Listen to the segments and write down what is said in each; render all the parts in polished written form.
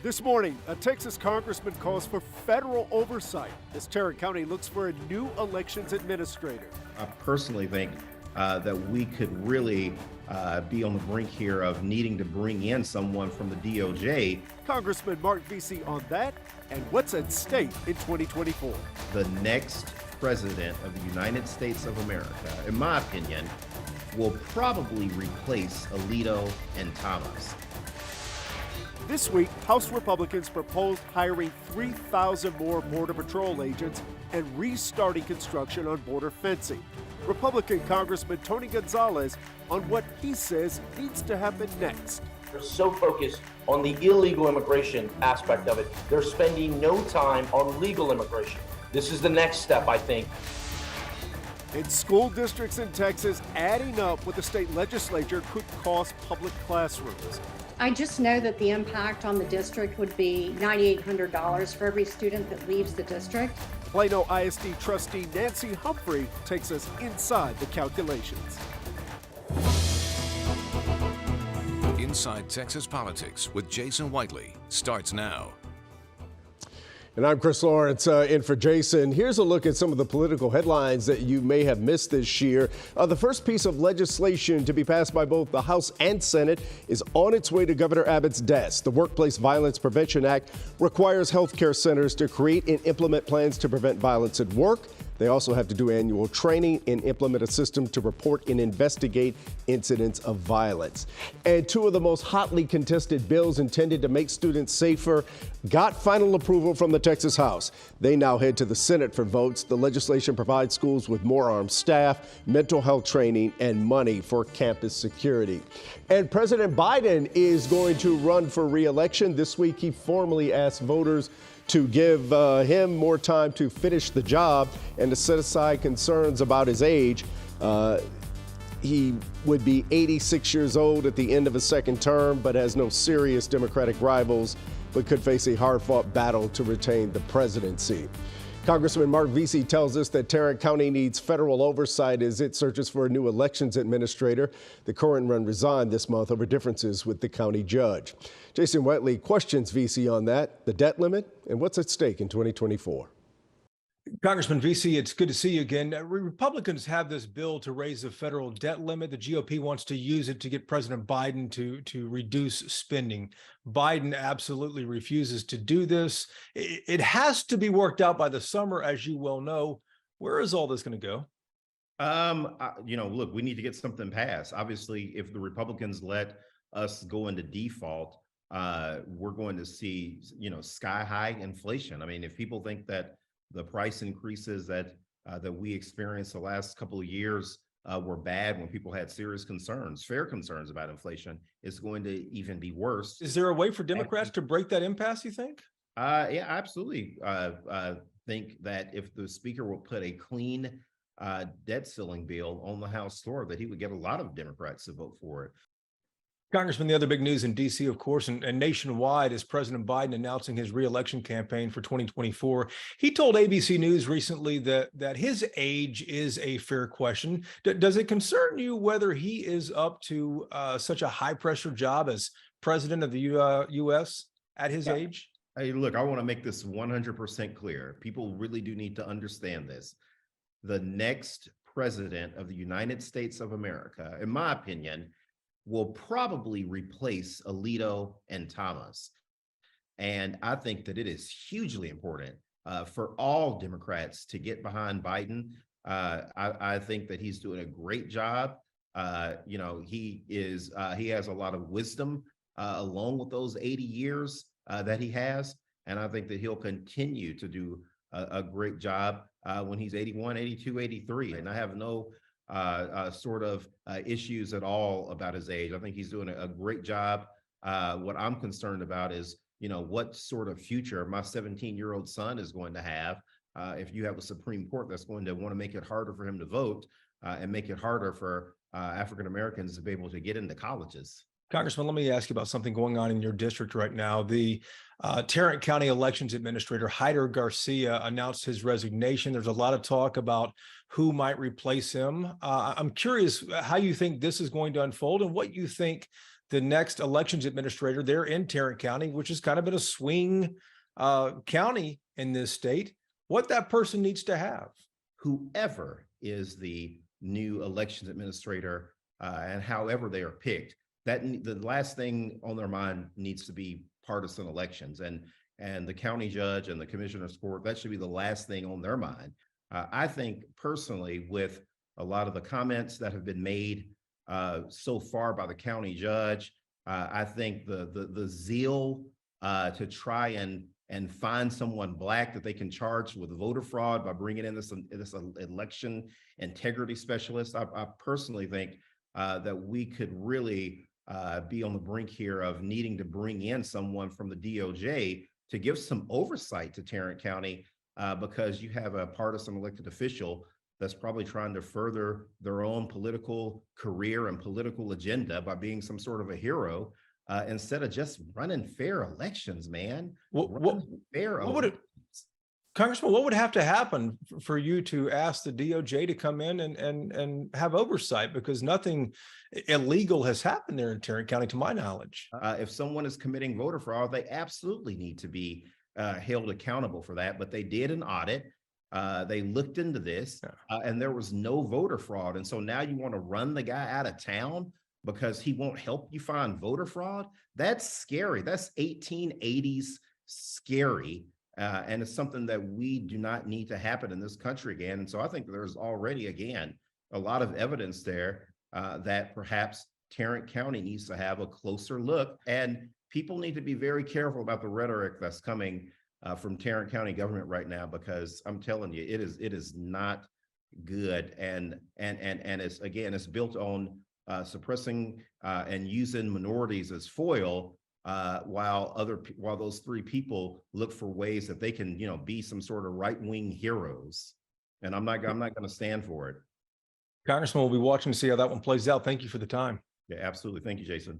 This morning, a Texas congressman calls for federal oversight as Tarrant County looks for a new elections administrator. I personally think that we could really be on the brink here of needing to bring in someone from the DOJ. Congressman Vici on that and what's at stake in 2024. The next president of the United States of America, in my opinion, will probably replace Alito and Thomas. This week, House Republicans proposed hiring 3,000 more Border Patrol agents and restarting construction on border fencing. Republican Congressman Tony Gonzalez on what he says needs to happen next. They're so focused on the illegal immigration aspect of it, they're spending no time on legal immigration. This is the next step, I think. And school districts in Texas adding up with the state legislature could cost public classrooms. I just know that the impact on the district would be $9,800 for every student that leaves the district. Plano ISD trustee Nancy Humphrey takes us inside the calculations. Inside Texas Politics with Jason Whiteley starts now. And I'm Chris Lawrence in for Jason. Here's a look at some of the political headlines that you may have missed this year. The first piece of legislation to be passed by both the House and Senate is on its way to Governor Abbott's desk. The Workplace Violence Prevention Act requires healthcare centers to create and implement plans to prevent violence at work. They also have to do annual training and implement a system to report and investigate incidents of violence. And two of the most hotly contested bills intended to make students safer got final approval from the Texas House. They now head to the Senate for votes. The legislation provides schools with more armed staff, mental health training, and money for campus security. And President Biden is going to run for re-election. This week, he formally asked voters to give him more time to finish the job and to set aside concerns about his age. He would be 86 years old at the end of his second term, but has no serious Democratic rivals, but could face a hard-fought battle to retain the presidency. Congressman Vici tells us that Tarrant County needs federal oversight as it searches for a new elections administrator. The current one resigned this month over differences with the county judge. Jason Whiteley questions Vici on that, the debt limit, and what's at stake in 2024. Congressman Vici, it's good to see you again. Republicans have this bill to raise the federal debt limit. The GOP wants to use it to get President Biden to reduce spending. Biden absolutely refuses to do this. It has to be worked out by the summer, as you well know. Where is all this going to go? Look, we need to get something passed. Obviously, if the Republicans let us go into default, we're going to see, sky high inflation. I mean, if people think that the price increases that we experienced the last couple of years were bad when people had serious concerns, fair concerns about inflation, it's going to even be worse. Is there a way for Democrats to break that impasse, you think? Yeah, absolutely. Think that if the speaker will put a clean debt ceiling bill on the House floor, that he would get a lot of Democrats to vote for it. Congressman, the other big news in D.C., of course, and nationwide is President Biden announcing his reelection campaign for 2024. He told ABC News recently that his age is a fair question. Does it concern you whether he is up to such a high-pressure job as president of the U.S. at his age? Hey, look, I want to make this 100% clear. People really do need to understand this. The next president of the United States of America, in my opinion, will probably replace Alito and Thomas. And I think that it is hugely important for all Democrats to get behind Biden. I think that he's doing a great job. He has a lot of wisdom along with those 80 years that he has. And I think that he'll continue to do a great job when he's 81, 82, 83. And I have no issues at all about his age. I think he's doing a great job. What I'm concerned about is, what sort of future my 17-year-old son is going to have if you have a Supreme Court that's going to want to make it harder for him to vote and make it harder for African Americans to be able to get into colleges. Congressman, let me ask you about something going on in your district right now. The Tarrant County Elections Administrator, Hyder Garcia, announced his resignation. There's a lot of talk about who might replace him. I'm curious how you think this is going to unfold and what you think the next elections administrator there in Tarrant County, which has kind of been a swing county in this state, what that person needs to have. Whoever is the new elections administrator and however they are picked, that the last thing on their mind needs to be partisan elections, and the county judge and the commissioner's court, that should be the last thing on their mind. I think personally, with a lot of the comments that have been made so far by the county judge, I think the zeal to try and find someone Black that they can charge with voter fraud by bringing in this election integrity specialist, I personally think that we could really be on the brink here of needing to bring in someone from the DOJ to give some oversight to Tarrant County, because you have a partisan elected official that's probably trying to further their own political career and political agenda by being some sort of a hero, instead of just running fair elections, man. Congressman, what would have to happen for you to ask the DOJ to come in and have oversight? Because nothing illegal has happened there in Tarrant County, to my knowledge. If someone is committing voter fraud, they absolutely need to be held accountable for that. But they did an audit. They looked into this, and there was no voter fraud. And so now you want to run the guy out of town because he won't help you find voter fraud? That's scary. That's 1880s scary. And it's something that we do not need to happen in this country again. And so I think there's already, again, a lot of evidence there that perhaps Tarrant County needs to have a closer look. And people need to be very careful about the rhetoric that's coming from Tarrant County government right now, because I'm telling you, it is not good. And it's built on suppressing and using minorities as foil, while those three people look for ways that they can, be some sort of right-wing heroes. And I'm not going to stand for it. Congressman, we'll be watching to see how that one plays out. Thank you for the time. Yeah, absolutely. Thank you, Jason.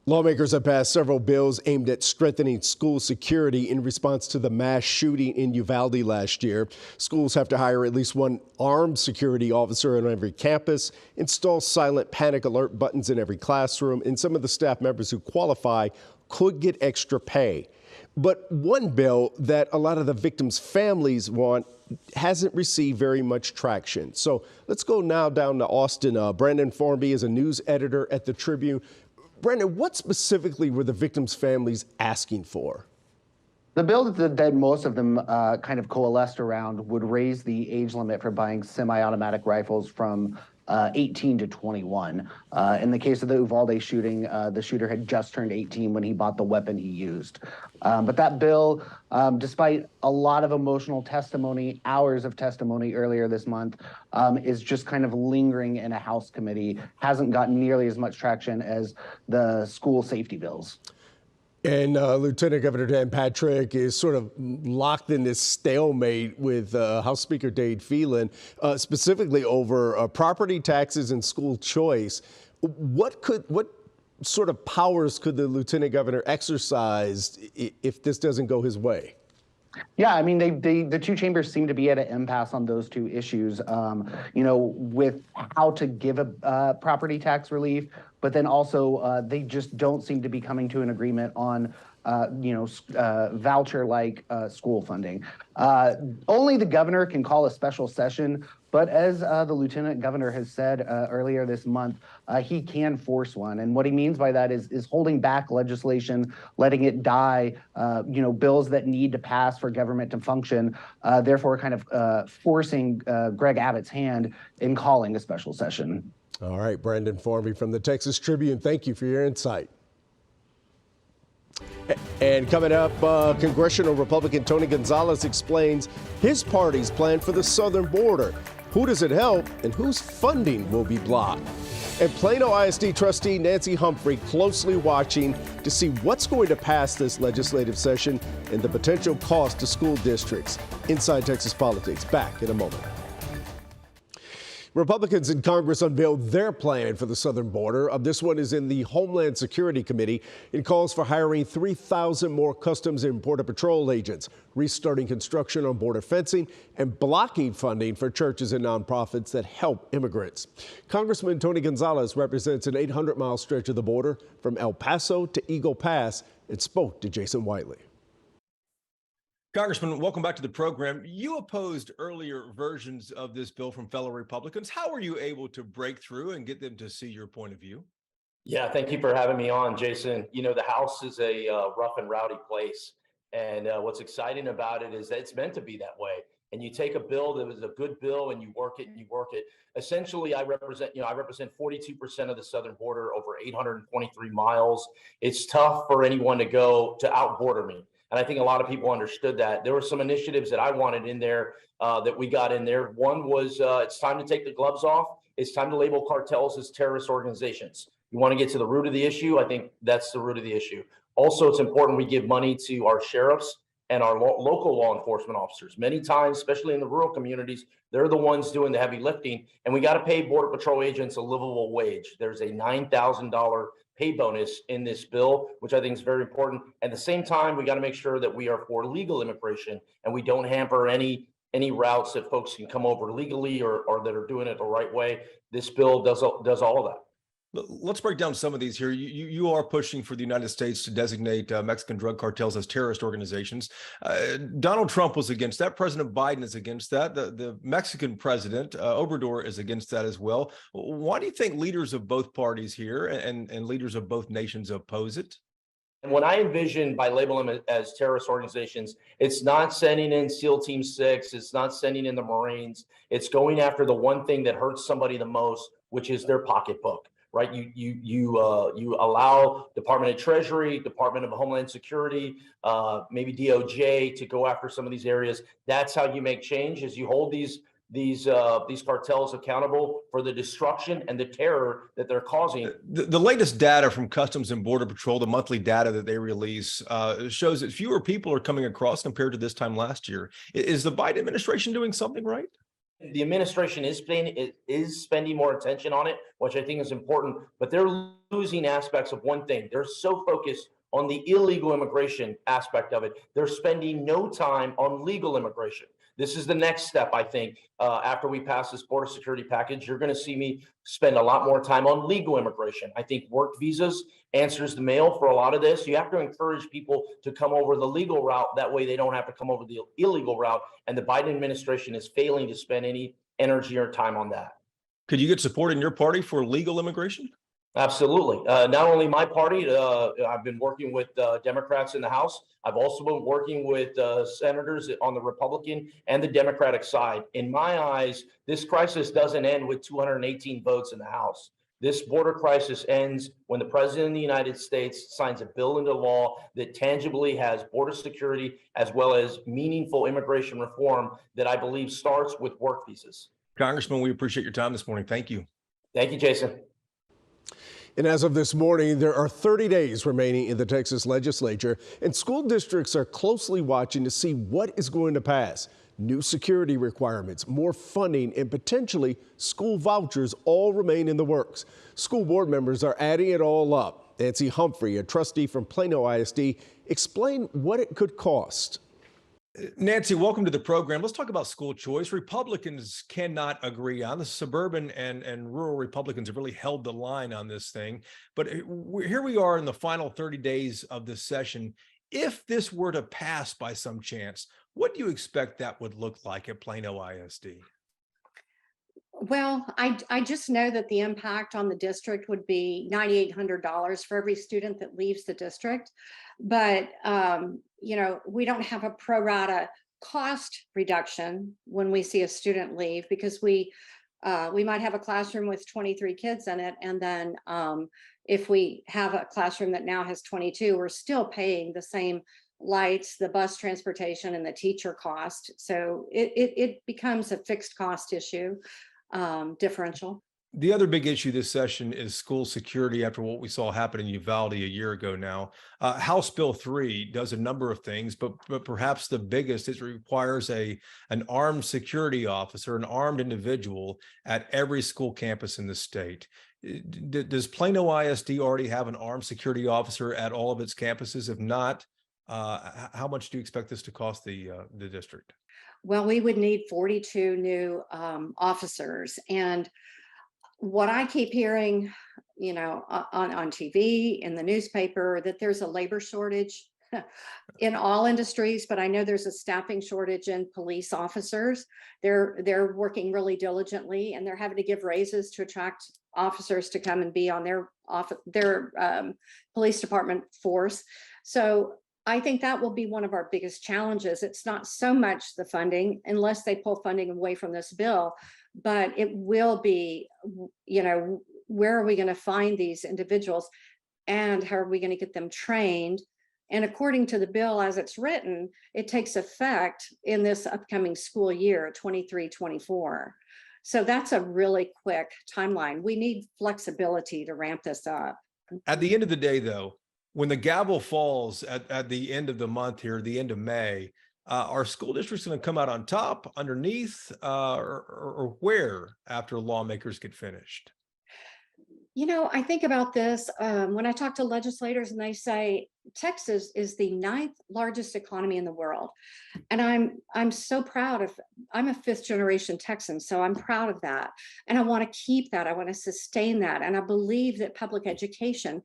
Lawmakers have passed several bills aimed at strengthening school security in response to the mass shooting in Uvalde last year. Schools have to hire at least one armed security officer on every campus, install silent panic alert buttons in every classroom, and some of the staff members who qualify could get extra pay. But one bill that a lot of the victims' families want hasn't received very much traction. So let's go now down to Austin. Brandon Formby is a news editor at the Tribune. Brandon, what specifically were the victims' families asking for? The bill that most of them kind of coalesced around would raise the age limit for buying semi-automatic rifles from 18 to 21. In the case of the Uvalde shooting, the shooter had just turned 18 when he bought the weapon he used. But that bill, despite a lot of emotional testimony, hours of testimony earlier this month, is just kind of lingering in a House committee, hasn't gotten nearly as much traction as the school safety bills. And Lieutenant Governor Dan Patrick is sort of locked in this stalemate with House Speaker Dade Phelan, specifically over property taxes and school choice. What sort of powers could the Lieutenant Governor exercise if this doesn't go his way? Yeah, I mean, the two chambers seem to be at an impasse on those two issues, with how to give a property tax relief, but then also they just don't seem to be coming to an agreement on, voucher-like school funding. Only the governor can call a special session, but as the lieutenant governor has said earlier this month, he can force one. And what he means by that is holding back legislation, letting it die, bills that need to pass for government to function, therefore kind of forcing Greg Abbott's hand in calling a special session. All right, Brandon Formby from the Texas Tribune, thank you for your insight. And coming up, Congressional Republican Tony Gonzalez explains his party's plan for the southern border. Who does it help and whose funding will be blocked? And Plano ISD trustee Nancy Humphrey closely watching to see what's going to pass this legislative session and the potential cost to school districts. Inside Texas Politics, back in a moment. Republicans in Congress unveiled their plan for the southern border. This one is in the Homeland Security Committee. It calls for hiring 3,000 more Customs and Border Patrol agents, restarting construction on border fencing, and blocking funding for churches and nonprofits that help immigrants. Congressman Tony Gonzalez represents an 800-mile stretch of the border from El Paso to Eagle Pass and spoke to Jason Whiteley. Congressman, welcome back to the program. You opposed earlier versions of this bill from fellow Republicans. How were you able to break through and get them to see your point of view? Yeah, thank you for having me on, Jason. You know, the House is a rough and rowdy place. And what's exciting about it is that it's meant to be that way. And you take a bill that was a good bill and you work it and you work it. Essentially, I represent 42% of the southern border, over 823 miles. It's tough for anyone to go to outborder me. And I think a lot of people understood that. There were some initiatives that I wanted in there that we got in there. One was it's time to take the gloves off. It's time to label cartels as terrorist organizations. You want to get to the root of the issue? I think that's the root of the issue. Also, it's important we give money to our sheriffs and our local law enforcement officers. Many times, especially in the rural communities, they're the ones doing the heavy lifting. And we got to pay Border Patrol agents a livable wage. There's a $9,000 pay bonus in this bill, which I think is very important. At the same time, we got to make sure that we are for legal immigration and we don't hamper any routes that folks can come over legally or that are doing it the right way. This bill does all of that. Let's break down some of these here. You are pushing for the United States to designate Mexican drug cartels as terrorist organizations. Donald Trump was against that. President Biden is against that. The Mexican president, Obrador, is against that as well. Why do you think leaders of both parties here and leaders of both nations oppose it? And when I envision by labeling them as terrorist organizations, it's not sending in SEAL Team 6. It's not sending in the Marines. It's going after the one thing that hurts somebody the most, which is their pocketbook. Right, you allow Department of Treasury, Department of Homeland Security, maybe DOJ to go after some of these areas. That's how you make change. Is you hold these cartels accountable for the destruction and the terror that they're causing. The latest data from Customs and Border Patrol, the monthly data that they release, shows that fewer people are coming across compared to this time last year. Is the Biden administration doing something right? The administration is spending more attention on it, which I think is important, but they're losing aspects of one thing. They're so focused on the illegal immigration aspect of it. They're spending no time on legal immigration. This is the next step, I think, after we pass this border security package. You're going to see me spend a lot more time on legal immigration. I think work visas answers the mail for a lot of this. You have to encourage people to come over the legal route. That way they don't have to come over the illegal route. And the Biden administration is failing to spend any energy or time on that. Could you get support in your party for legal immigration? Absolutely. Not only my party, I've been working with Democrats in the House. I've also been working with senators on the Republican and the Democratic side. In my eyes, this crisis doesn't end with 218 votes in the House. This border crisis ends when the President of the United States signs a bill into law that tangibly has border security as well as meaningful immigration reform that I believe starts with work visas. Congressman, we appreciate your time this morning. Thank you. Thank you, Jason. And as of this morning, there are 30 days remaining in the Texas legislature, and school districts are closely watching to see what is going to pass. New security requirements, more funding, and potentially school vouchers all remain in the works. School board members are adding it all up. Nancy Humphrey, a trustee from Plano ISD, explained what it could cost. Nancy, welcome to the program. Let's talk about school choice. Republicans cannot agree on this. Suburban and rural Republicans have really held the line on this thing. But here we are in the final 30 days of this session. If this were to pass by some chance, what do you expect that would look like at Plano ISD? Well, I just know that the impact on the district would be $9,800 for every student that leaves the district. But, we don't have a pro rata cost reduction when we see a student leave, because we might have a classroom with 23 kids in it. And then if we have a classroom that now has 22, we're still paying the same lights, the bus transportation, and the teacher cost. So it becomes a fixed cost issue differential. The other big issue this session is school security after what we saw happen in Uvalde a year ago now. House Bill 3 does a number of things, but perhaps the biggest is it requires an armed security officer, an armed individual at every school campus in the state. Does Plano ISD already have an armed security officer at all of its campuses? If not, how much do you expect this to cost the district? Well, we would need 42 new officers. And what I keep hearing, on TV, in the newspaper, that there's a labor shortage in all industries, but I know there's a staffing shortage in police officers. They're working really diligently, and they're having to give raises to attract officers to come and be on their police department force. So I think that will be one of our biggest challenges. It's not so much the funding, unless they pull funding away from this bill, but it will be, where are we going to find these individuals, and how are we going to get them trained? And according to the bill as it's written, it takes effect in this upcoming school year, 23-24. So that's a really quick timeline. We need flexibility to ramp this up. At the end of the day, though, when the gavel falls at the end of the month here, the end of May, are school districts going to come out on top, underneath, or where after lawmakers get finished? I think about this when I talk to legislators, and they say Texas is the 9th largest economy in the world. And I'm so proud of, I'm a 5th generation Texan, so I'm proud of that. And I want to keep that. I want to sustain that. And I believe that public education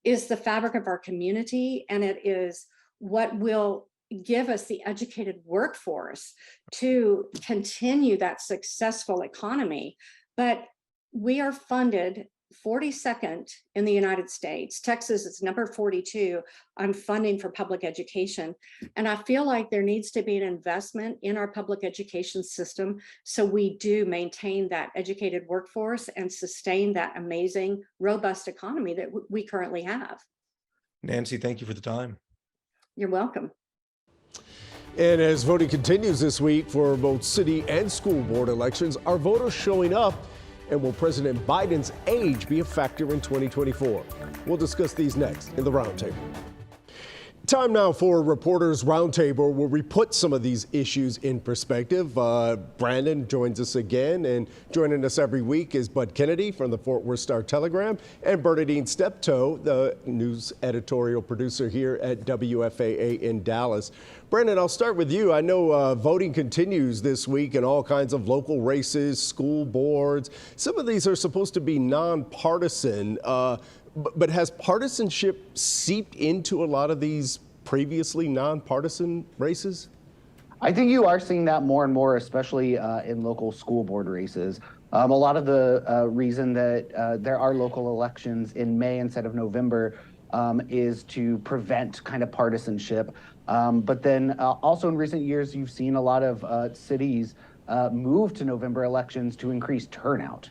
is the fabric of our community, and it is what will give us the educated workforce to continue that successful economy. But we are funded 42nd in the United States. Texas is number 42 on funding for public education. And I feel like there needs to be an investment in our public education system so we do maintain that educated workforce and sustain that amazing, robust economy that we currently have. Nancy, thank you for the time. You're welcome. And as voting continues this week for both city and school board elections, are voters showing up? And will President Biden's age be a factor in 2024? We'll discuss these next in the Roundtable. Time now for Reporters Roundtable, where we put some of these issues in perspective. Brandon joins us again, and joining us every week is Bud Kennedy from the Fort Worth Star-Telegram and Bernadine Steptoe, the news editorial producer here at WFAA in Dallas. Brandon, I'll start with you. I know voting continues this week in all kinds of local races, school boards. Some of these are supposed to be nonpartisan. But has partisanship seeped into a lot of these previously nonpartisan races? I think you are seeing that more and more, especially in local school board races. A lot of the reason that there are local elections in May instead of November is to prevent kind of partisanship. But then also in recent years, you've seen a lot of cities move to November elections to increase turnout.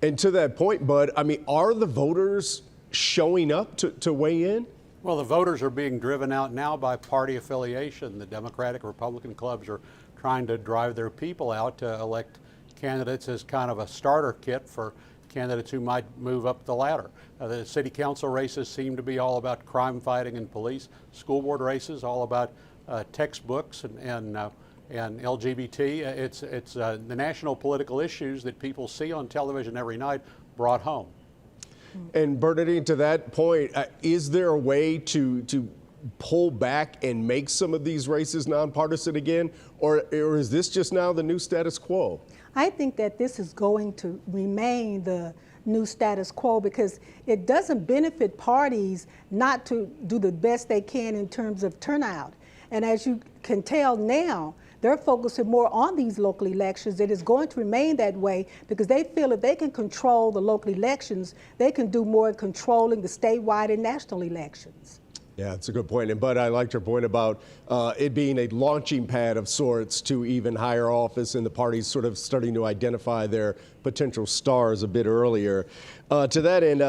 And to that point, Bud, I mean, are the voters showing up to weigh in? Well, the voters are being driven out now by party affiliation. The Democratic, Republican clubs are trying to drive their people out to elect candidates as kind of a starter kit for candidates who might move up the ladder. The city council races seem to be all about crime fighting and police. School board races all about textbooks and LGBT. It's the national political issues that people see on television every night brought home. And Bernadine, to that point, is there a way to pull back and make some of these races nonpartisan again, or is this just now the new status quo? I think that this is going to remain the new status quo because it doesn't benefit parties not to do the best they can in terms of turnout. And as you can tell now, they're focusing more on these local elections. It is going to remain that way because they feel if they can control the local elections, they can do more in controlling the statewide and national elections. Yeah, that's a good point. And Bud, I liked your point about it being a launching pad of sorts to even higher office and the parties sort of starting to identify their potential stars a bit earlier. To that end,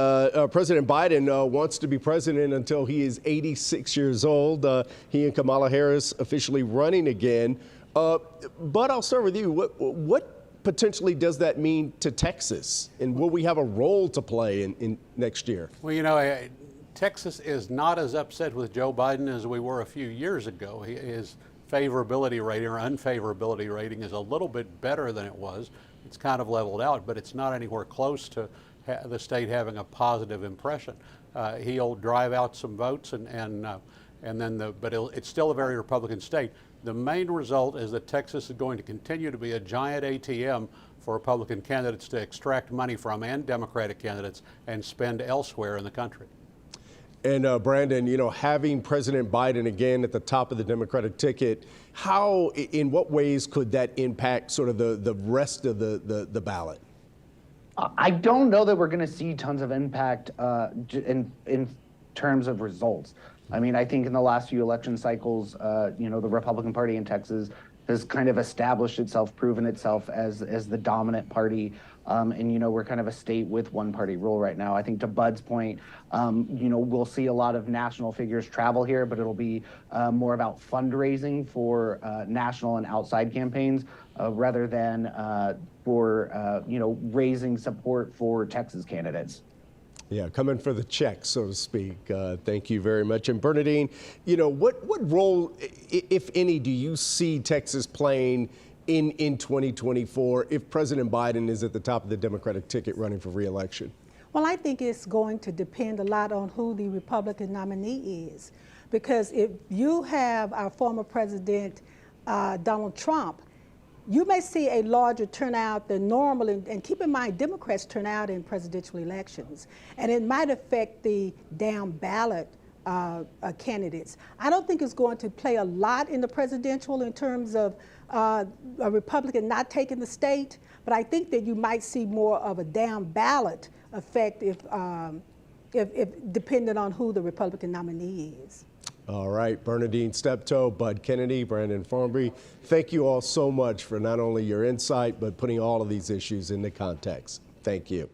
President Biden wants to be president until he is 86 years old. He and Kamala Harris officially running again. Bud, I'll start with you. What potentially does that mean to Texas? And will we have a role to play in next year? Well, you know, Texas is not as upset with Joe Biden as we were a few years ago. His favorability rating or unfavorability rating is a little bit better than it was. It's kind of leveled out, but it's not anywhere close to the state having a positive impression. He'll drive out some votes, but it's still a very Republican state. The main result is that Texas is going to continue to be a giant ATM for Republican candidates to extract money from and Democratic candidates and spend elsewhere in the country. And Brandon, you know, having President Biden again at the top of the Democratic ticket, in what ways could that impact sort of the rest of the ballot? I don't know that we're going to see tons of impact in terms of results. I mean, I think in the last few election cycles, you know, the Republican Party in Texas has kind of established itself, proven itself as the dominant party. And, you know, we're kind of a state with one party rule right now. I think to Bud's point, you know, we'll see a lot of national figures travel here, but it'll be more about fundraising for national and outside campaigns rather than for, you know, raising support for Texas candidates. Yeah, coming for the check, so to speak. Thank you very much. And Bernadine, you know, what role, if any, do you see Texas playing in 2024 if President Biden is at the top of the Democratic ticket running for re-election? Well, I think it's going to depend a lot on who the Republican nominee is. Because if you have our former president, Donald Trump, you may see a larger turnout than normal, and keep in mind, Democrats turn out in presidential elections, and it might affect the down ballot candidates. I don't think it's going to play a lot in the presidential in terms of a Republican not taking the state, but I think that you might see more of a down ballot effect if depending on who the Republican nominee is. All right, Bernadine Steptoe, Bud Kennedy, Brandon Formby, thank you all so much for not only your insight, but putting all of these issues into context. Thank you.